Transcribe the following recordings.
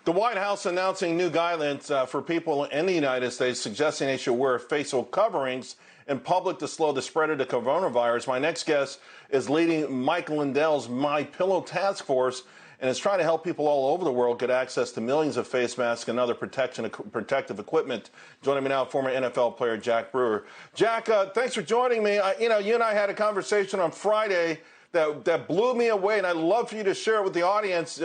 The White House announcing new guidelines for people in the United States, suggesting they should wear facial coverings in public to slow the spread of the coronavirus. My next guest is leading Mike Lindell's MyPillow task force and is trying to help people all over the world get access to millions of face masks and other protective equipment. Joining me now, former NFL player Jack Brewer. Jack, thanks for joining me. You and I had a conversation on Friday that blew me away, and I'd love for you to share it with the audience.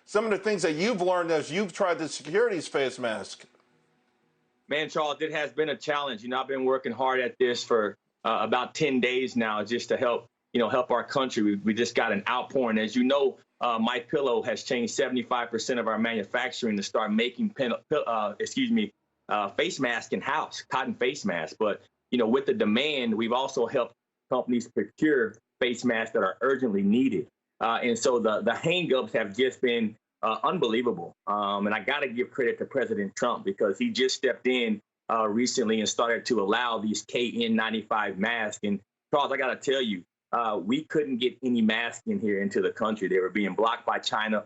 Some of the things that you've learned as you've tried to secure these face masks. Man, Charles, it has been a challenge. I've been working hard at this for about 10 days now, just to help our country. We just got an outpouring. As you know, MyPillow has changed 75% of our manufacturing to start making face masks in-house, cotton face masks. But, with the demand, we've also helped companies procure face masks that are urgently needed. And so the hang-ups have just been unbelievable. And I got to give credit to President Trump, because he just stepped in recently and started to allow these KN95 masks. And Charles, I got to tell you, we couldn't get any masks in here into the country. They were being blocked by China.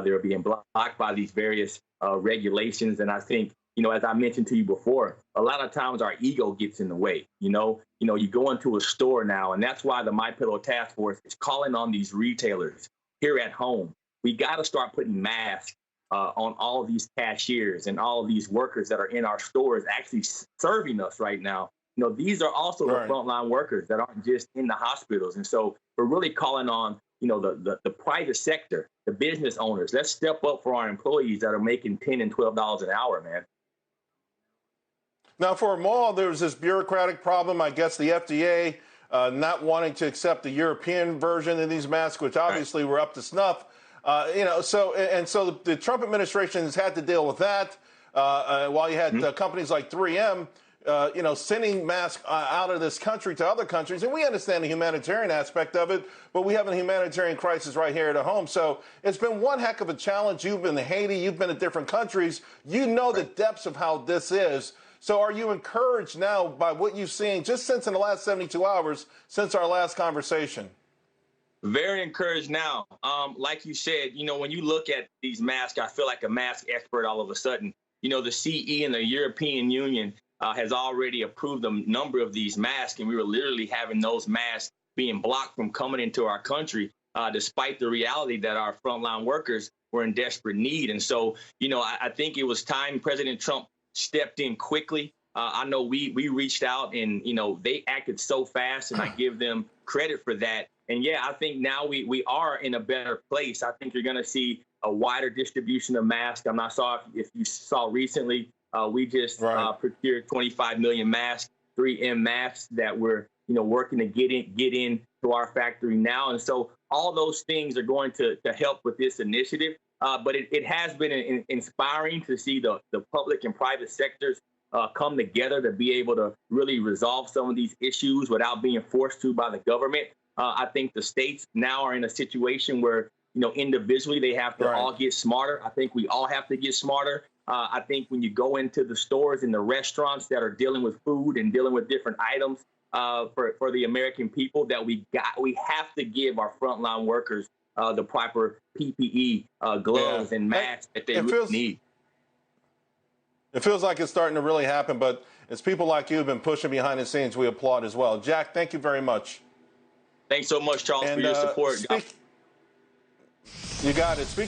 They were being blocked by these various regulations. And I think, as I mentioned to you before, a lot of times our ego gets in the way. You go into a store now, and that's why the MyPillow task force is calling on these retailers here at home. We got to start putting masks on all of these cashiers and all of these workers that are in our stores actually serving us right now. These are also the frontline workers that aren't just in the hospitals. And so we're really calling on, the private sector, the business owners. Let's step up for our employees that are making $10 and $12 an hour, man. Now, for a mall, there's this bureaucratic problem. I guess the FDA not wanting to accept the European version of these masks, which obviously were up to snuff. So the Trump administration has had to deal with that. While you had companies like 3M, sending masks out of this country to other countries. And we understand the humanitarian aspect of it, but we have a humanitarian crisis right here at home. So it's been one heck of a challenge. You've been to Haiti. You've been to different countries. You know the depths of how this is. So are you encouraged now by what you've seen just since in the last 72 hours, since our last conversation? Very encouraged now. Like you said, when you look at these masks, I feel like a mask expert all of a sudden. The CE and the European Union has already approved a number of these masks, and we were literally having those masks being blocked from coming into our country, despite the reality that our frontline workers were in desperate need. And so, I think it was time President Trump stepped in quickly. I know we reached out, and, they acted so fast, and I give them credit for that. And yeah, I think now we are in a better place. I think you're going to see a wider distribution of masks. I'm not sure if you saw recently, we just procured 25 million masks, 3M masks that we're, working to get in to our factory now. And so all those things are going to help with this initiative. But it has been inspiring to see the public and private sectors come together to be able to really resolve some of these issues without being forced to by the government. I think the states now are in a situation where, individually they have to all get smarter. I think we all have to get smarter. I think when you go into the stores and the restaurants that are dealing with food and dealing with different items for the American people, that we have to give our frontline workers the proper PPE, gloves and masks that they really need. It feels like it's starting to really happen, but it's people like you who've been pushing behind the scenes. We applaud as well. Jack, thank you very much. Thanks so much, Charles, for your support. You got it.